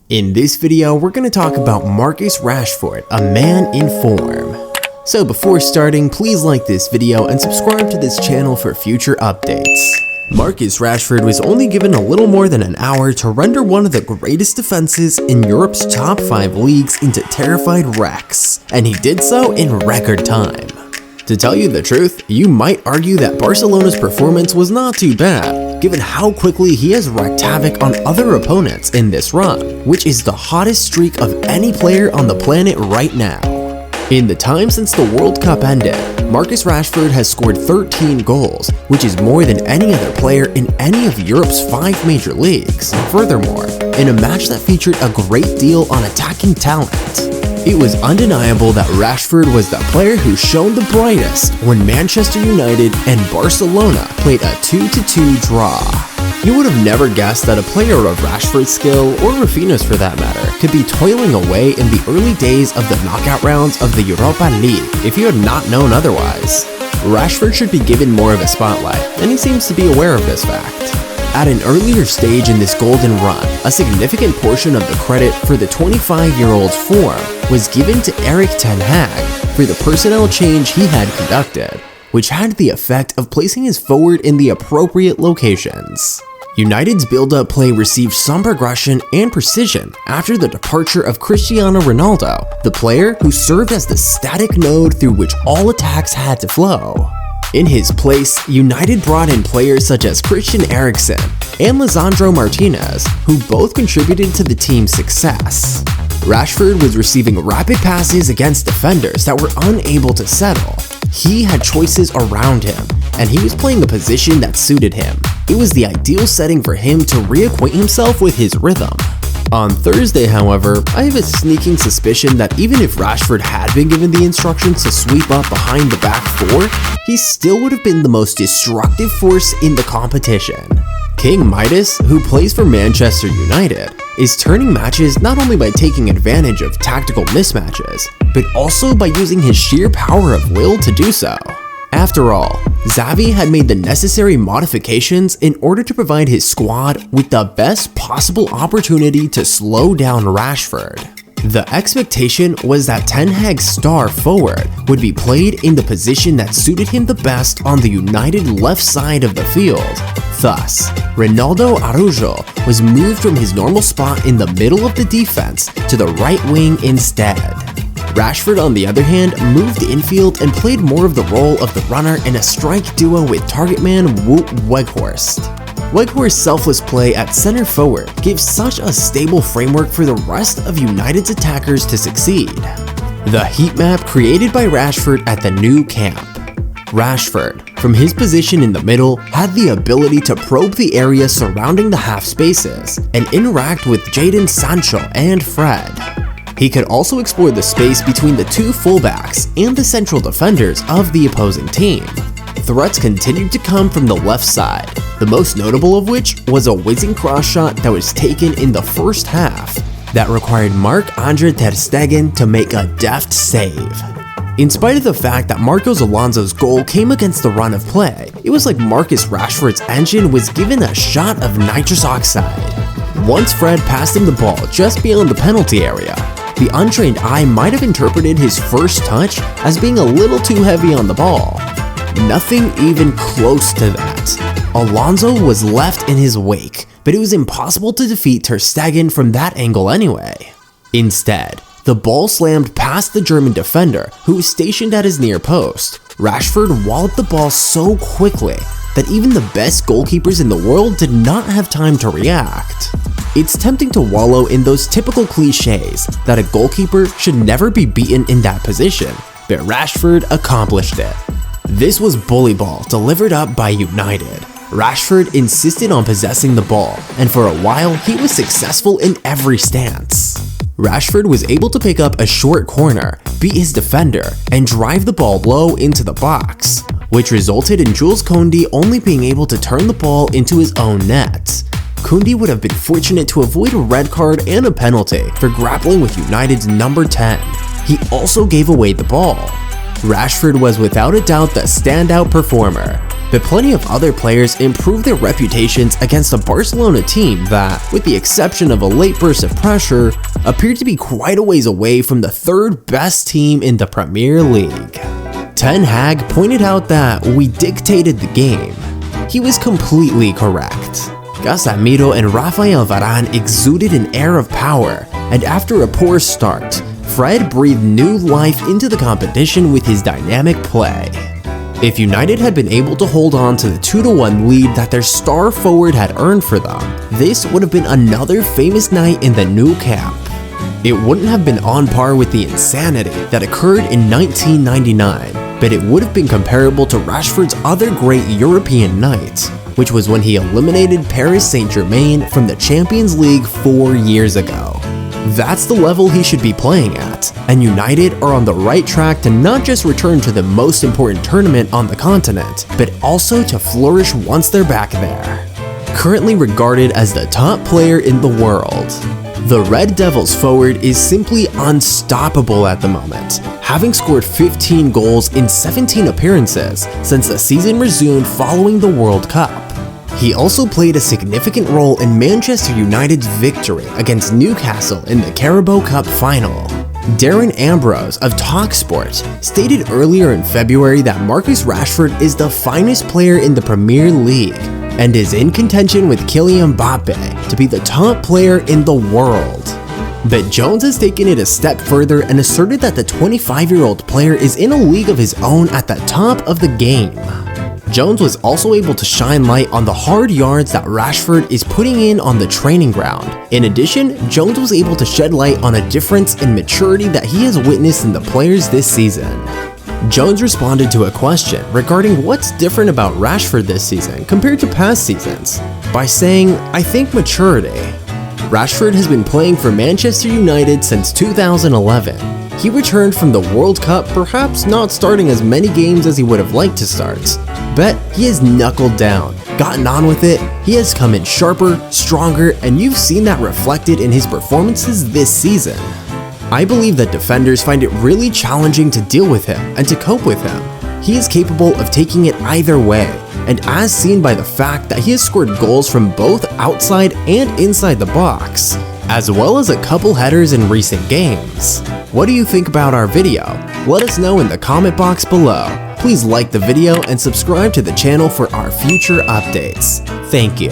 In this video, we're going to talk about Marcus Rashford, a man in form. So before starting, please like this video and subscribe to this channel for future updates. Marcus Rashford was only given a little more than an hour to render one of the greatest defenses in Europe's top 5 leagues into terrified wrecks, and he did so in record time. To tell you the truth, you might argue that Barcelona's performance was not too bad, given how quickly he has wreaked havoc on other opponents in this run, which is the hottest streak of any player on the planet right now. In the time since the World Cup ended, Marcus Rashford has scored 13 goals, which is more than any other player in any of Europe's 5 major leagues. Furthermore, in a match that featured a great deal on attacking talent, it was undeniable that Rashford was the player who shone the brightest when Manchester United and Barcelona played a 2-2 draw. You would have never guessed that a player of Rashford's skill, or Rafinha's for that matter, could be toiling away in the early days of the knockout rounds of the Europa League if you had not known otherwise. Rashford should be given more of a spotlight, and he seems to be aware of this fact. At an earlier stage in this golden run, a significant portion of the credit for the 25-year-old's form was given to Erik ten Hag for the personnel change he had conducted, which had the effect of placing his forward in the appropriate locations. United's build-up play received some progression and precision after the departure of Cristiano Ronaldo, the player who served as the static node through which all attacks had to flow. In his place, United brought in players such as Christian Eriksen and Lisandro Martinez, who both contributed to the team's success. Rashford was receiving rapid passes against defenders that were unable to settle. He had choices around him, and he was playing a position that suited him. It was the ideal setting for him to reacquaint himself with his rhythm. On Thursday, however, I have a sneaking suspicion that even if Rashford had been given the instructions to sweep up behind the back four, he still would have been the most destructive force in the competition. King Midas, who plays for Manchester United, is turning matches not only by taking advantage of tactical mismatches, but also by using his sheer power of will to do so. After all, Xavi had made the necessary modifications in order to provide his squad with the best possible opportunity to slow down Rashford. The expectation was that Ten Hag's star forward would be played in the position that suited him the best on the United left side of the field. Thus, Ronaldo Araujo was moved from his normal spot in the middle of the defense to the right wing instead. Rashford, on the other hand, moved infield and played more of the role of the runner in a strike duo with target man Wout Weghorst. Weghorst's selfless play at center forward gives such a stable framework for the rest of United's attackers to succeed. The heat map created by Rashford at the new camp. Rashford, from his position in the middle, had the ability to probe the area surrounding the half spaces and interact with Jadon Sancho and Fred. He could also explore the space between the two fullbacks and the central defenders of the opposing team. Threats continued to come from the left side, the most notable of which was a whizzing cross shot that was taken in the first half that required Marc-Andre ter Stegen to make a deft save. In spite of the fact that Marcos Alonso's goal came against the run of play, it was like Marcus Rashford's engine was given a shot of nitrous oxide. Once Fred passed him the ball just beyond the penalty area, the untrained eye might have interpreted his first touch as being a little too heavy on the ball. Nothing even close to that. Alonso was left in his wake, but it was impossible to defeat ter Stegen from that angle anyway. Instead, the ball slammed past the German defender, who was stationed at his near post. Rashford walloped the ball so quickly that even the best goalkeepers in the world did not have time to react. It's tempting to wallow in those typical cliches that a goalkeeper should never be beaten in that position, but Rashford accomplished it. This was bully ball delivered up by United. Rashford insisted on possessing the ball, and for a while he was successful in every stance. Rashford was able to pick up a short corner, beat his defender, and drive the ball low into the box, which resulted in Jules Koundé only being able to turn the ball into his own net. Koundé would have been fortunate to avoid a red card and a penalty for grappling with United's number 10. He also gave away the ball. Rashford was without a doubt the standout performer. but plenty of other players improved their reputations against a Barcelona team that, with the exception of a late burst of pressure, appeared to be quite a ways away from the third best team in the Premier League. Ten Hag pointed out that we dictated the game. He was completely correct. Casemiro and Rafael Varane exuded an air of power, and after a poor start, Fred breathed new life into the competition with his dynamic play. If United had been able to hold on to the 2-1 lead that their star forward had earned for them, this would have been another famous night in the new camp. It wouldn't have been on par with the insanity that occurred in 1999, but it would have been comparable to Rashford's other great European night, which was when he eliminated Paris Saint-Germain from the Champions League 4 years ago. That's the level he should be playing at, and United are on the right track to not just return to the most important tournament on the continent, but also to flourish once they're back there. Currently regarded as the top player in the world, the Red Devils forward is simply unstoppable at the moment, having scored 15 goals in 17 appearances since the season resumed following the World Cup. He also played a significant role in Manchester United's victory against Newcastle in the Carabao Cup final. Darren Ambrose of TalkSport stated earlier in February that Marcus Rashford is the finest player in the Premier League and is in contention with Kylian Mbappe to be the top player in the world. But Jones has taken it a step further and asserted that the 25-year-old player is in a league of his own at the top of the game. Jones was also able to shine light on the hard yards that Rashford is putting in on the training ground. In addition, Jones was able to shed light on a difference in maturity that he has witnessed in the players this season. Jones responded to a question regarding what's different about Rashford this season compared to past seasons by saying, "I think maturity." Rashford has been playing for Manchester United since 2011. He returned from the World Cup, perhaps not starting as many games as he would have liked to start, but he has knuckled down, gotten on with it, he has come in sharper, stronger, and you've seen that reflected in his performances this season. I believe that defenders find it really challenging to deal with him and to cope with him. He is capable of taking it either way, and as seen by the fact that he has scored goals from both outside and inside the box, as well as a couple headers in recent games. What do you think about our video? Let us know in the comment box below. Please like the video and subscribe to the channel for our future updates. Thank you.